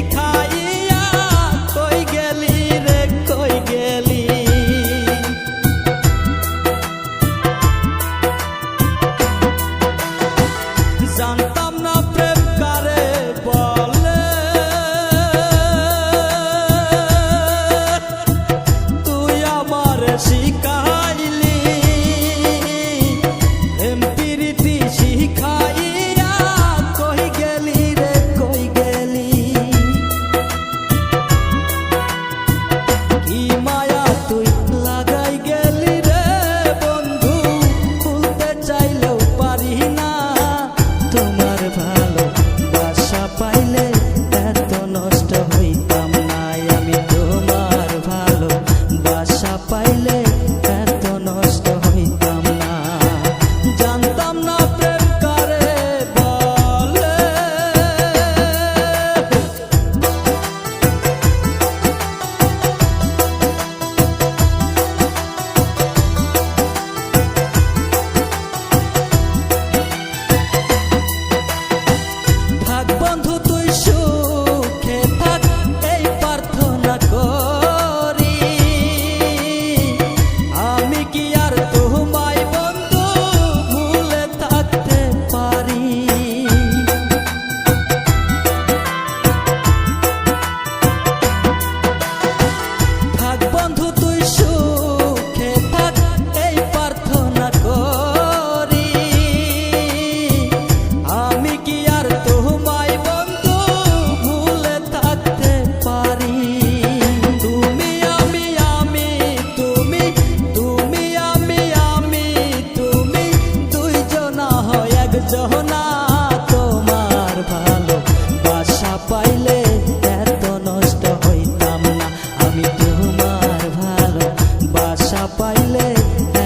শিখাইয়া কই গেলি রে কই গেলি। জানতাম না প্রেম কারে বলে, তুই আমারে শিখাইলি প্রেম প্রীতি শিখাইয়া কই গেলি রে কই গেলি। কি মায়া তুই লাগাই গেলি রে বন্ধু, ভুলতে চাইলেও পারি না তোমার ভালো বাসা পাইলে এত নষ্ট হইতাম না আমি। তোমার ভালো বাসা পাইলে এত নষ্ট হইতাম না। জানতাম না প্রেম কারে বলে, থাক বন্ধু তুই সুখে থাক এই প্রার্থনা করি। আমি কি আর তোমায় বন্ধু ভুলে থাকতে পারি। থাক বন্ধু তুই সুখে থাক এই প্রার্থনা করি। আমি কি আর তোমায় বন্ধু ভুলে থাকতে পারি। তুমি আমি আমি তুমি, তুমি আমি আমি তুমি, দুইজনা হয় একজনা। তোমার ভালো বাসা পাইলে এত নষ্ট হইতাম না আমি। তোমার ভালো বাসা পাইলে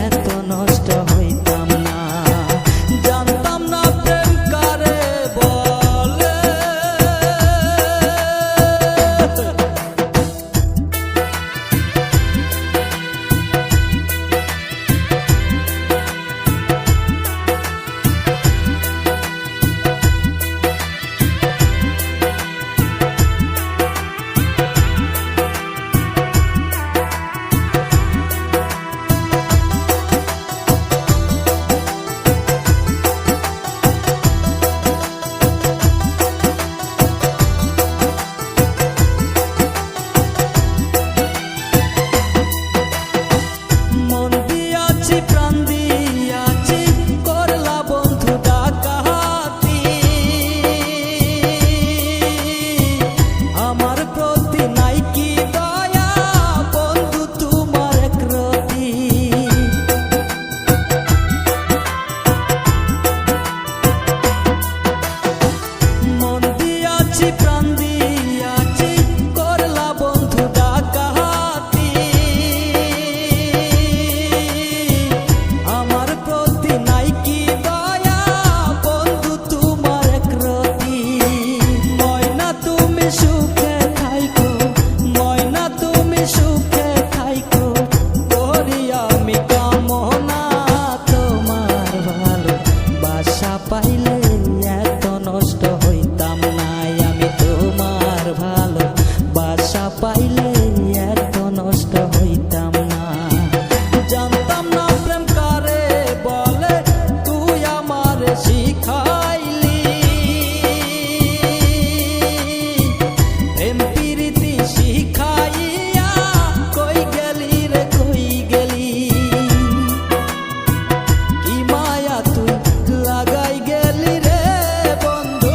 এত নষ্ট হইতাম না। জানতাম না প্রেম কারে বলে, মন দিয়াছি প্রাণ দিয়াছি করলা বন্ধু ডাকাতি। আমার প্রতি নাই কি দয়া বন্ধু তোমার একরতি। মন দিয়াছি প্রাণ দিয়াছি করলা বন্ধু ডাকাতি। আমার প্রতি নাই কি দয়া বন্ধু তোমার একরতি। ময়না তুমি সুখে থাইকো, ময়না তুমি সুখে থাইকো করি আমি কামনা। তোমার ভালো বাসা পাইলে এত নষ্ট হইতাম না আমি। তোমার ভালো বাসা পাইলে এত নষ্ট হইতাম না। জানতাম না প্রেম কারে বলে, তুই আমারে শিখাইলি প্রেম প্রীতি শিখাইয়া কই গেলি রে কই গেলি। কি মায়া তুই লাগাই গেলি রে বন্ধু,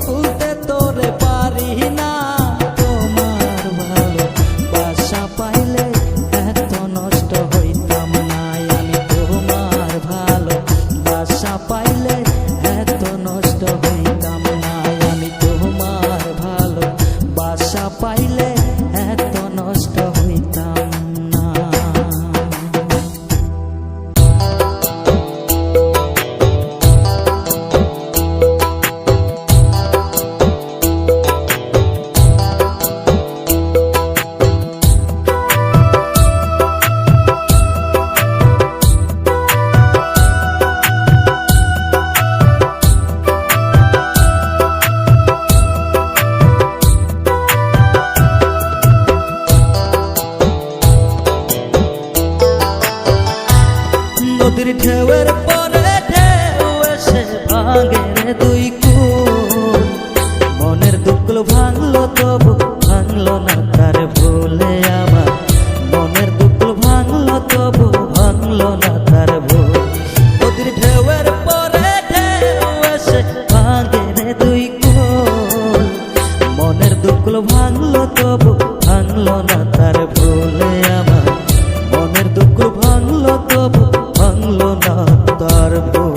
ভুলতে তোরে পারি না। তোমার ভালো বাসা পাইলে এত নষ্ট হইতাম না আমি। তোমার ভালো বাসা পাইলে এত নষ্ট হইতাম না আমি। তোমার ভালো বাসা পাইলে এত নষ্ট হইতাম না। ভাঙলো তবু ভাঙলো না তার ভুলে আমার মনের দুকুল ভাঙলো তবু ভাঙলো না তার ভুল নদীর ঢেউয়ের পরে ঢেউ এসে ভাঙে রে দুই কুল মনের দুকুল ভাঙলো তবু ভাঙলো না তার ভুলে আমার মনের দুকুল ভাঙলো তবু ভাঙলো না তার ভুল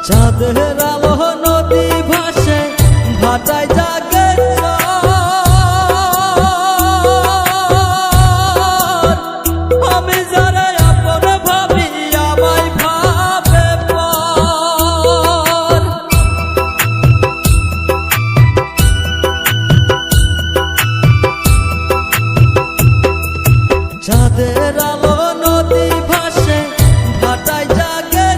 চাঁদের আলো নদী ভাসে ভাটায় জাগে ঝড়। আমি যারা আপন ভাবি আমায় ভাবে পর চাঁদের আলো নদী ভাসে ভাটায় জাগে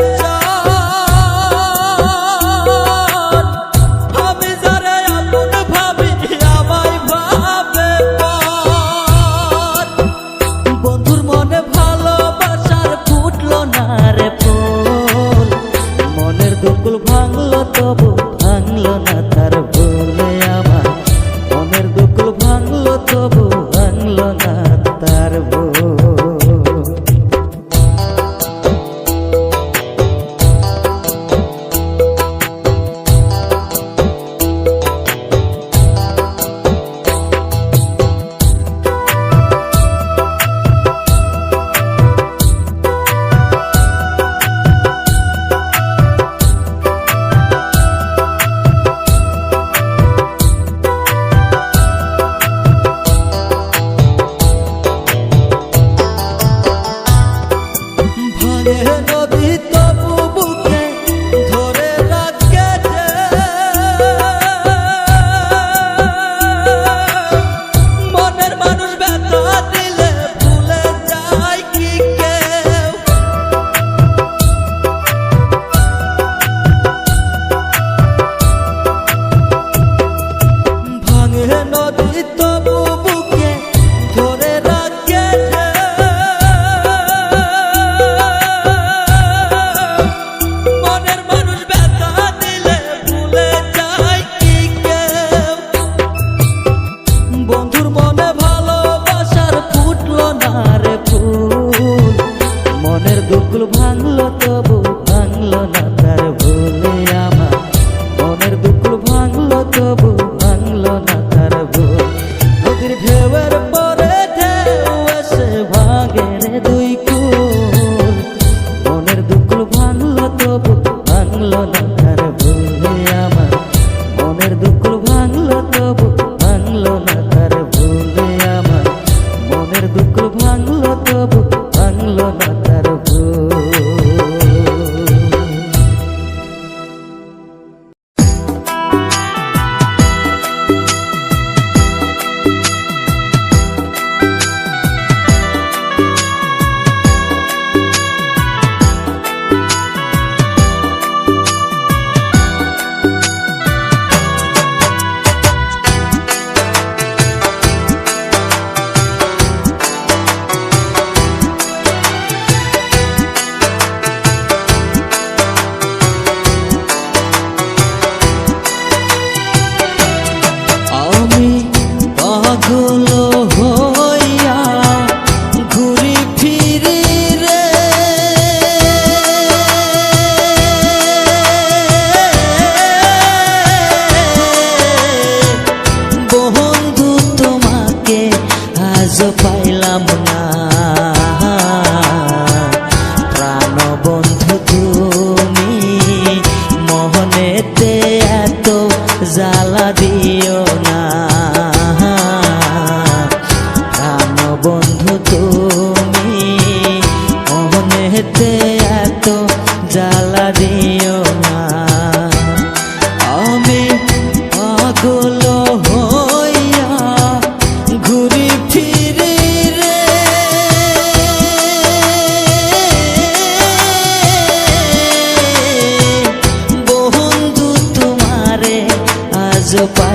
ভাঙলো তবু ভাঙলো না তার ভুলে আমার মনের দুকুল ভাঙলো তবু ভাঙলো না তার ভুল নদী তবু বুকে ধরে রাখে মনের মানুষ ব্যথা দিলে ভুলে যায় কি কেউ ভাঙে নদী তবু বুকে ধরে রাখে বন্ধুর মনে ভালোবাসার ফুটলো না রে ফুল মনের দুকুল ভাঙলো তবু ভাঙলো না তার ভুলে আমার মনের দুকুল ভাঙলো তবু ভাঙলো না তার ভুল নদীর ঢেউয়ের পরে ঢেউ এসে ভাঙে রে দুই কুল মনের দুকুল ভাঙলো তবু ভাঙলো না তার ভুলে আমার মনের দুকুল ভাঙলো তবু ভাঙলো না তার ভুলে আমার মনের দুকুল ভাঙলো তবু ভাঙলো না তার ভুল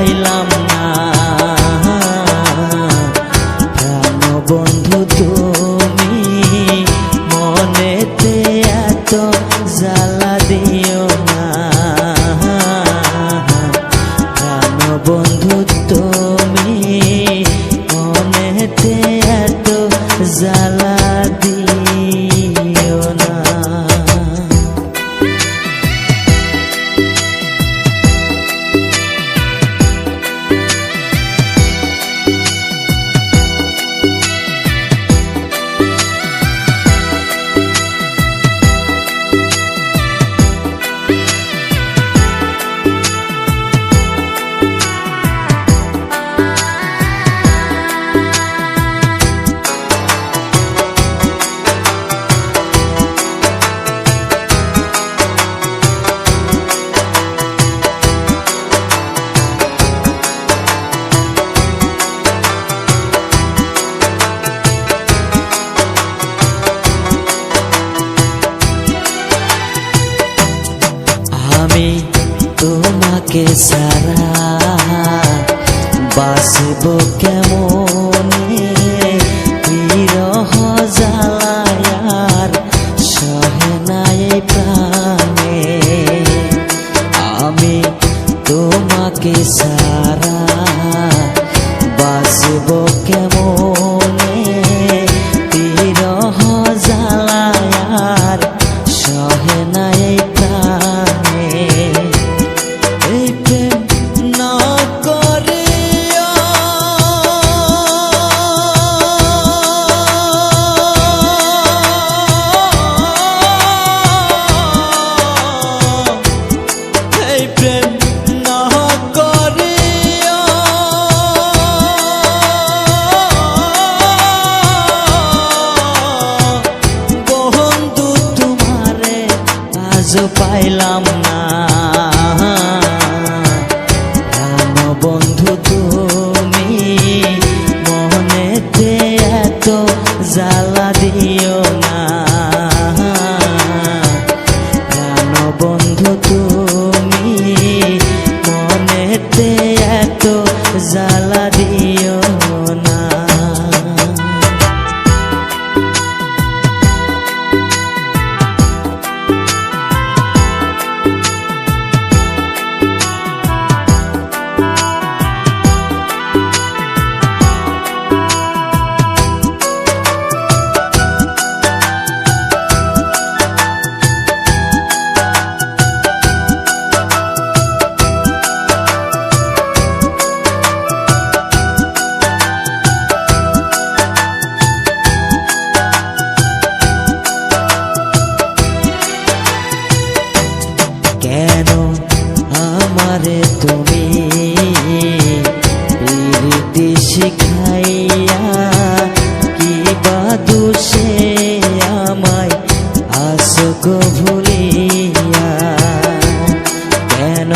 পাইলাম না। প্রাণ বন্ধু তুমি মনেতে এত জ্বালা দিও না। প্রাণ বন্ধু তুমি মনেতে এত জ্বালা দিও না। আমি তোমাকে ছাড়া বাঁচব কেমনে, বিরহ জ্বালায় আর সহে নাই প্রাণে। আমি তোমাকে ছাড়া বাঁচব কেমনে, বিরহ জ্বালায় আর সহে নাই প্রাণে। এই প্রেম না করিয়া এই প্রেম না করিয়া বন্ধু তোমারে আজ পাইলাম না। প্রাণ বন্ধু তুমি মনেতে এত জ্বালা দিও না। প্রাণ বন্ধু তুমি মনেতে এত জ্বালা দিও না। কেন আমারে তুমি প্রীতি শিখাইয়া, কি বা দোষে আমায় আসো গো ভুলিয়া। কেন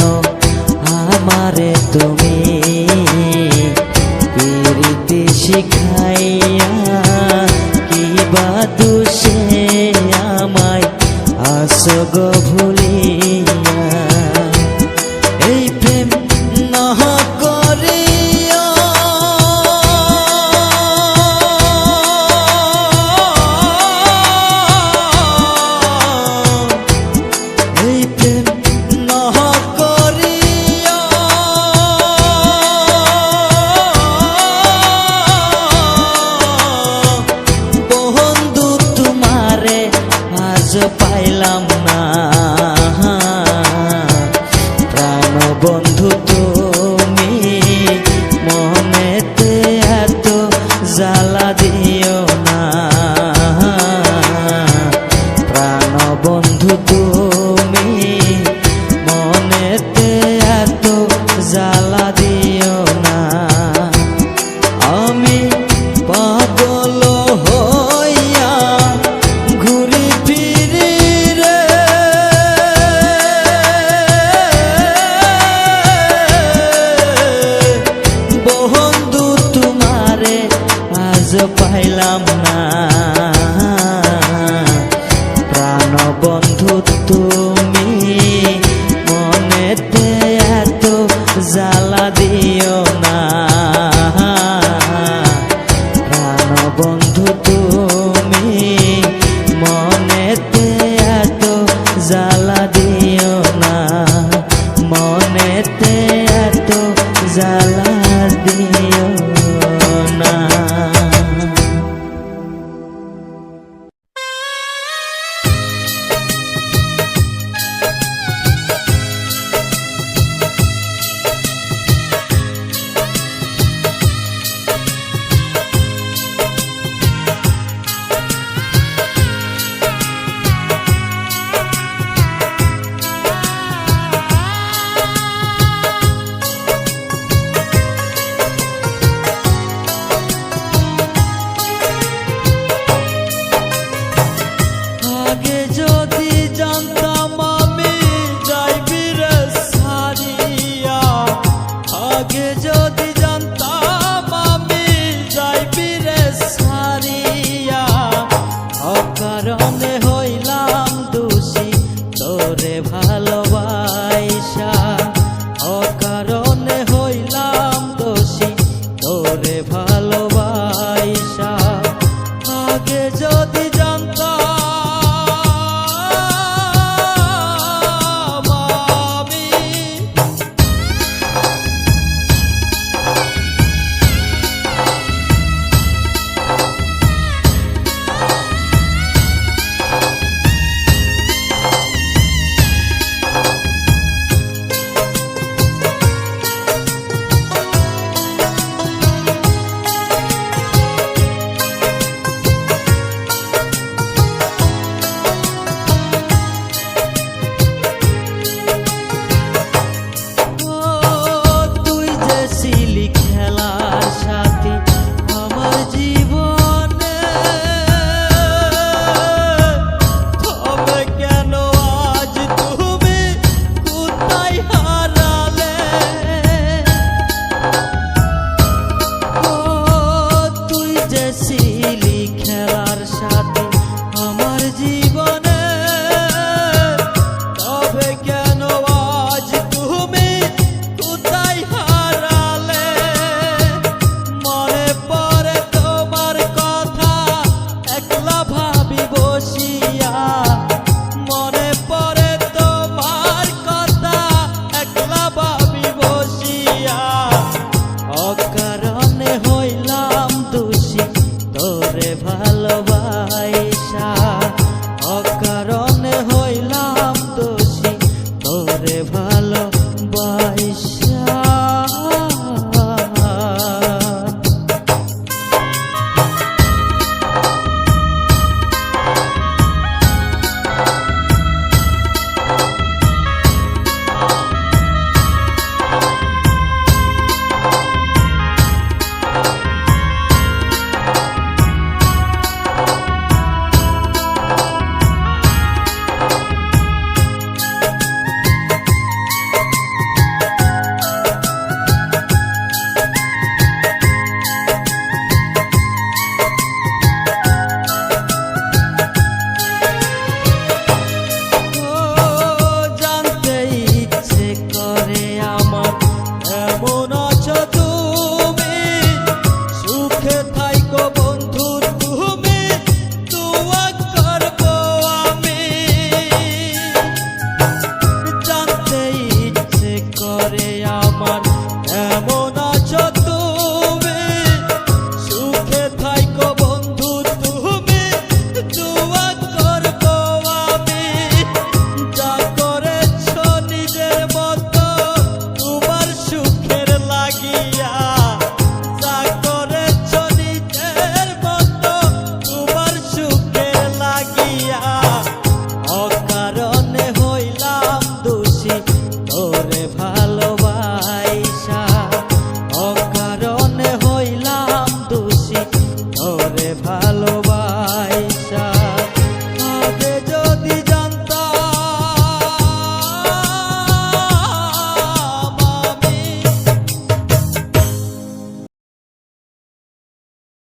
আমারে তুমি প্রীতি শিখাইয়া, কি বা দোষে আমায় আসো গো ভুলিয়া। এই প্রেম না করিয়া এই প্রেম না করিয়া বন্ধু তোমারে আজ পাইলাম না। প্রাণ বন্ধু তুমি মনেতে এত জ্বালা দিও না। প্রাণ বন্ধু তুমি মনেতে এত জ্বালা দিও না। আমি পাগল হইয়া ঘুরি ফিরি রে আগে যদি জান